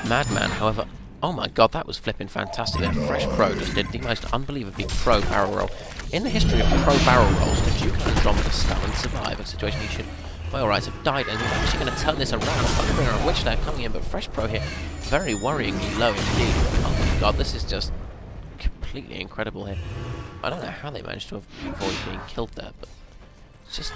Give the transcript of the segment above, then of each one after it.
Madman, however, oh my god, that was flipping fantastic there. Fresh Pro just did the most unbelievably pro barrel roll. In the history of pro barrel rolls, the Duke and Andromeda stun and survive a situation he should, by all rights, have died, and he's actually going to turn this around. Thunderbringer and Witchlair coming in, but Fresh Pro here, very worryingly low indeed. Oh my god, this is just completely incredible here. I don't know how they managed to avoid being killed there, but it's just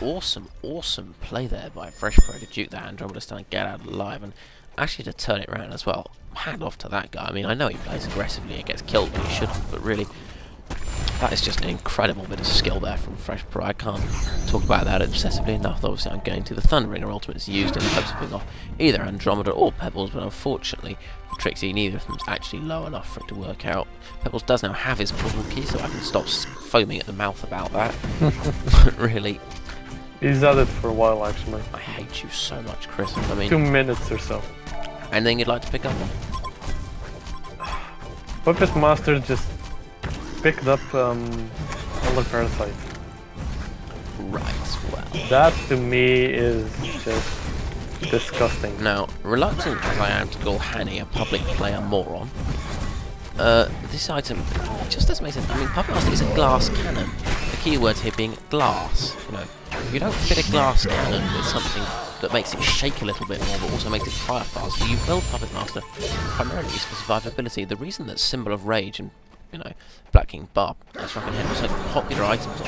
awesome, awesome play there by Fresh Pro to duke that Andromeda stun and get out alive, and actually to turn it around as well. Hand off to that guy. I mean, I know he plays aggressively and gets killed when he shouldn't, but really, that is just an incredible bit of skill there from Fresh Pro. I can't talk about that obsessively enough. Obviously, I'm going to the Thunderbringer ultimate is used in the hopes of picking off either Andromeda or Pebbles, but unfortunately, for Trixie, neither of them is actually low enough for it to work out. Pebbles does now have his portal key, so I can stop foaming at the mouth about that. Really. He's at it for a while, actually. I hate you so much, Chris. I mean, 2 minutes or so. Anything you'd like to pick up on? Puppet Master just picked up Elder Parasite. Right, well. That to me is just disgusting. Now, reluctant as I am to call Hanny a public player moron, this item just doesn't make sense. I mean, Puppet Master is a glass cannon. The key word here being glass. You know, you don't fit a glass cannon with something that makes it shake a little bit more, but also makes it fire faster. You build Puppet Master primarily for survivability. The reason that Symbol of Rage and, you know, Black King Barb and Shrunken Head are so popular items on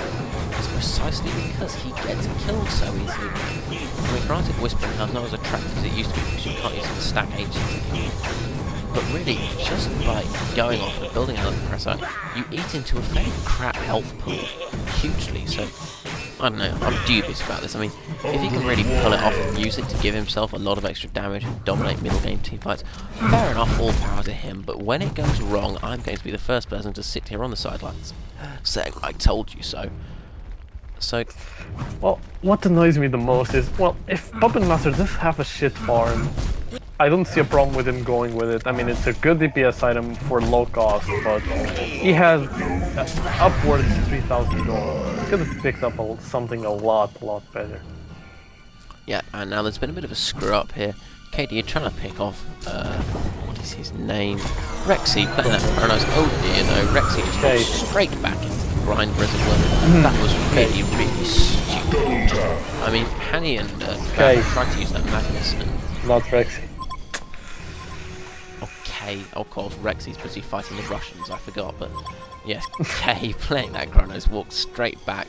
is precisely because he gets killed so easily. I mean, granted, Whispering Hell's not as attractive as it used to be because you can't use it to stack HCs. But really, just by going off and building another Parasite, you eat into a fairly crap health pool hugely, so I don't know, I'm dubious about this. I mean, if he can really pull it off and use it to give himself a lot of extra damage and dominate middle game teamfights, fair enough, all power to him, but when it goes wrong, I'm going to be the first person to sit here on the sidelines saying, I told you so. So, well, what annoys me the most is, well, if Puppet Master does have a shit farm, I don't see a problem with him going with it. I mean, it's a good DPS item for low cost, but he has upwards 3,000 gold. He could have picked up something a lot better. Yeah, and now there's been a bit of a screw up here. KDe, you're trying to pick off, what is his name? Rexy, playing that Paranos. Oh dear, though, Rexy just goes straight back into the grind reservoir. That was really, really stupid. I mean, Hanny and tried to use that Magnus and... Not Rexy. Okay, of course, Rexy's busy fighting the Russians, I forgot, but yes, Kay playing that Chronos walked straight back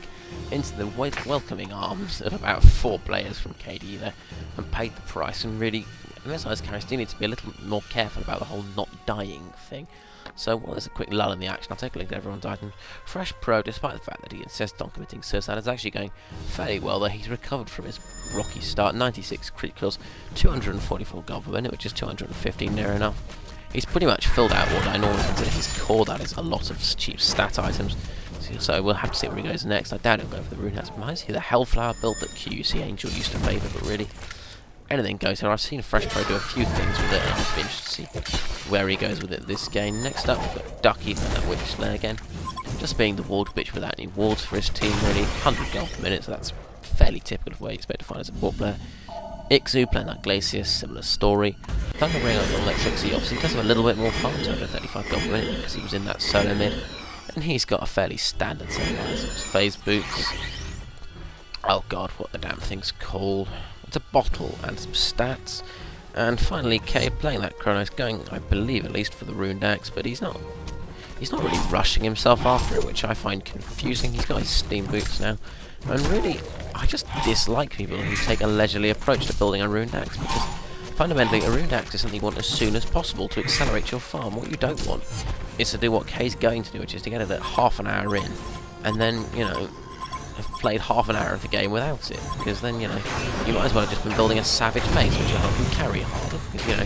into the welcoming arms of about 4 players from KDe there and paid the price, and really, MSI's carries do need to be a little more careful about the whole not dying thing. So, well, there's a quick lull in the action. I'll take a look at everyone's item. Fresh Pro, despite the fact that he insists on committing suicide, is actually going fairly well, though he's recovered from his rocky start. 96 crit kills, 244 gold per minute, which is 215 near enough. He's pretty much filled out what I normally consider his core, that is a lot of cheap stat items. So we'll have to see where he goes next. I doubt he'll go for the Rune Axe. Reminds me of the Hellflower build that QUC Angel used to favour, but really, anything goes here. I've seen Fresh Pro do a few things with it, and I'll be interested to see where he goes with it this game. Next up, we've got Ducky and that Witchslayer again. Just being the ward bitch without any wards for his team, really. 100 gold per minute, so that's fairly typical of where you expect to find a support player. Ixu playing that Glacius, similar story. Thunderbringer on Electricity obviously does have a little bit more fun, 235 gold per minute, because he was in that solo mid. And he's got a fairly standard set of items. Phase boots. Oh god, what the damn thing's called. It's a bottle and some stats. And finally, Kay playing that Chronos, going, I believe, at least for the Rune Axe, but he's not really rushing himself after it, which I find confusing. He's got his Steam boots now. And really, I just dislike people who take a leisurely approach to building a Rune Axe, because fundamentally, a Rune Axe is something you want as soon as possible to accelerate your farm. What you don't want is to do what Kay's going to do, which is to get it at half an hour in, and then, you know, have played half an hour of the game without it, because then, you know, you might as well have just been building a savage base, which will help you carry harder, because, you know,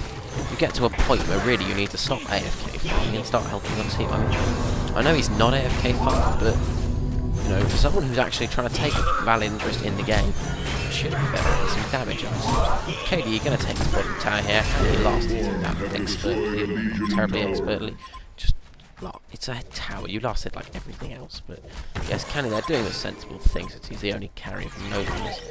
you get to a point where really you need to stop AFK farming and start helping your team. I mean, I know he's not AFK farming, but, you know, for someone who's actually trying to take a valid interest in the game, should be better at some damage items. KDe, you're going to take the bottom tower here, and he lasted that expertly, terribly expertly. Just, well, it's a tower, you lasted like everything else, but yes, Canny, they're doing the sensible things, since he's the only carry from no damage.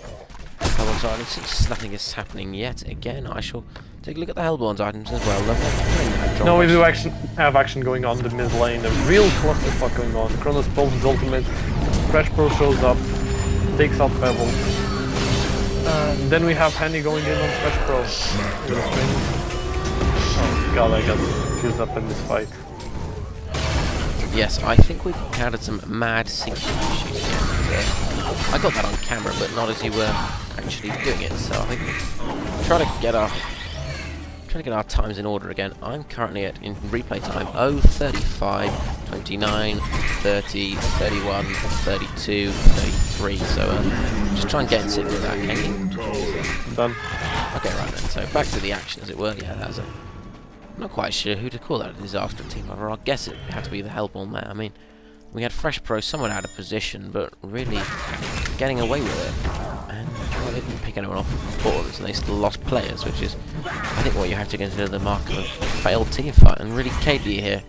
Hellborn's items. Since nothing is happening yet again, I shall take a look at the Hellborn's items as well. No, we do have action going on in the mid lane. A real clusterfuck going on. Kronos pulls his ultimate. Fresh Pro shows up, takes out Pebble. Then we have Henny going in on Fresh Pro. Oh god, I got fused up in this fight. Yes, I think we've encountered some mad syncing issues here. I got that on camera, but not as you were actually doing it. So I think we'll try to get our times in order again. I'm currently at, in replay time, 0:35, 29, 30, 31, 32, 33. So just try and get into that. Can you? Done. Okay, right then. So back to the action, as it were. Yeah, that was a. I'm not quite sure who to call that a disaster team member. I guess it had to be the Hellborn there. I mean, we had Fresh Pro somewhat out of position, but really getting away with it. And well, they didn't pick anyone off from boards, and they still lost players, which is, I think, what you have to consider the mark of a failed team fight. And really, KDe here,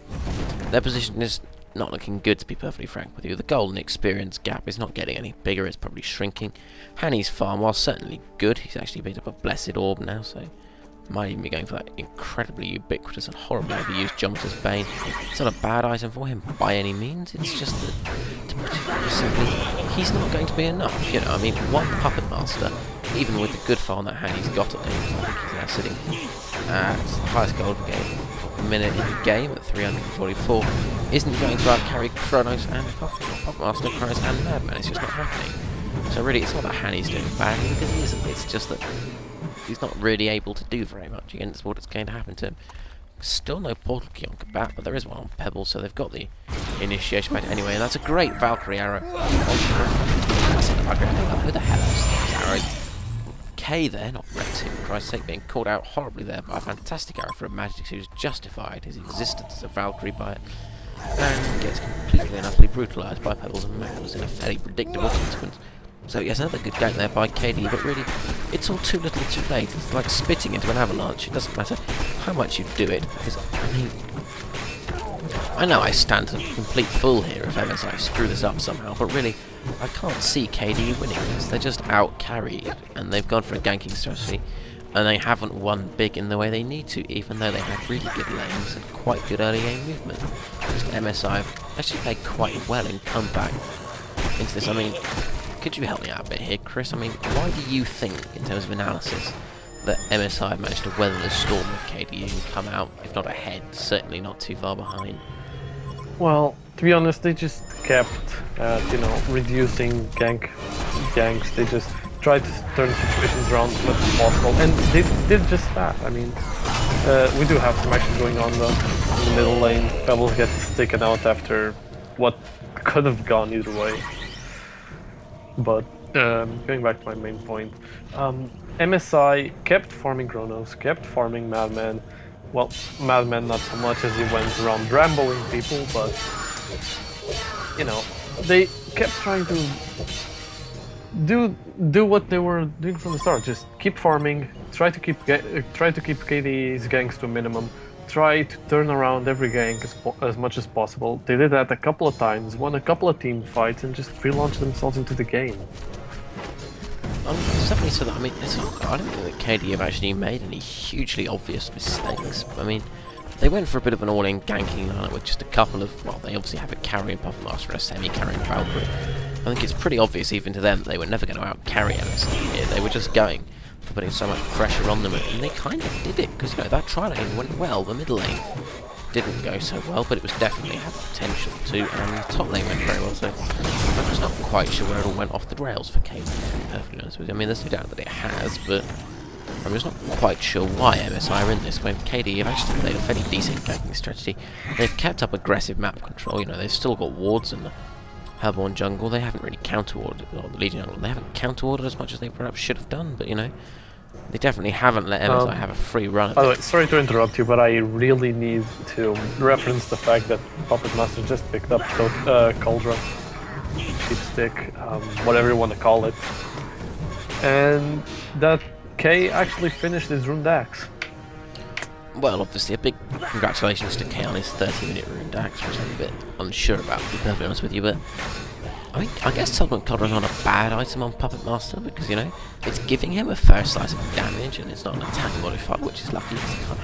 their position is not looking good, to be perfectly frank with you. The golden experience gap is not getting any bigger; it's probably shrinking. Hanny's farm, while certainly good, he's actually picked up a blessed orb now, so. Might even be going for that incredibly ubiquitous and horribly overused Jumper's Bane. It's not a bad item for him by any means, it's just that, to put it simply, he's not going to be enough. You know, I mean, one Puppet Master, even with the good farm that Hanny's got at him, I think he's now sitting at the highest gold minute in the game at 344, isn't going to outcarry Kronos and Puppet Master, Kronos and Madman. It's just not happening. So really, it's not that Hanny's doing badly, because he isn't. It's just that he's not really able to do very much against what is going to happen to him. Still no portal key on Kabat, but there is one on Pebble, so they've got the initiation back anyway, and that's a great Valkyrie arrow. Who the hell is those arrows? K there, not Rexy, for Christ's sake, being called out horribly there by a fantastic arrow for a Magix who's justified his existence as a Valkyrie by it, and gets completely and utterly brutalised by Pebbles and Magnus in a fairly predictable consequence. So yes, another good game there by KDe, but really, it's all too little too late. It's like spitting into an avalanche. It doesn't matter how much you do it, because, I mean, I know I stand to complete fool here if MSI screw this up somehow, but really, I can't see KDe winning this. They're just out-carried, and they've gone for a ganking strategy, and they haven't won big in the way they need to, even though they had really good lanes and quite good early game movement. Just MSI have actually played quite well and come back into this. I mean, could you help me out a bit here, Chris? I mean, why do you think, in terms of analysis, that MSI managed to weather the storm of KDe and come out, if not ahead, certainly not too far behind? Well, to be honest, they just kept, you know, reducing ganks. They just tried to turn situations around as much as possible, and they did just that. I mean, we do have some action going on though in the middle lane. Pebbles gets taken out after what could have gone either way. But going back to my main point, MSI kept farming Kronos, kept farming Madman. Well, Madman not so much as he went around rambling people, but you know, they kept trying to do what they were doing from the start. Just keep farming, try to keep KDe's ganks to a minimum, try to turn around every gank as much as possible. They did that a couple of times, won a couple of team fights, and just relaunched themselves into the game. Definitely so that, I mean, I don't think that KDe have actually made any hugely obvious mistakes. I mean, they went for a bit of an all-in ganking lineup with just a couple of, well, they obviously have a carrying Puppet Master and a semi-carrying Valkyrie. I think it's pretty obvious even to them that they were never going to out-carry MSI here. They were just going for putting so much pressure on them, and they kind of did it, because, you know, that tri-lane went well, the middle lane didn't go so well, but it was definitely had the potential to, and the top lane went very well, so I'm just not quite sure where it all went off the rails for KDe, to be perfectly honest with you. I mean, there's no doubt that it has, but I'm just not quite sure why MSI are in this, when KDe have actually played a fairly decent ganking strategy. They've kept up aggressive map control, you know, they've still got wards in the Hellborn jungle. They haven't really counter-ordered, or the Legion jungle, they haven't counter-ordered as much as they perhaps should have done, but, you know, they definitely haven't let MSI have a free run. By the way, sorry to interrupt you, but I really need to reference the fact that Puppet Master just picked up Cauldron, Sheepstick, whatever you want to call it, and that K actually finished his Rune Dax. Well, obviously, a big congratulations to K on his 30-minute Rune Dax, which I'm a bit unsure about, to be perfectly honest with you, but I guess Supplement Clodder's not a bad item on Puppet Master because, you know, it's giving him a first slice of damage and it's not an attack modifier, which is lucky because he can't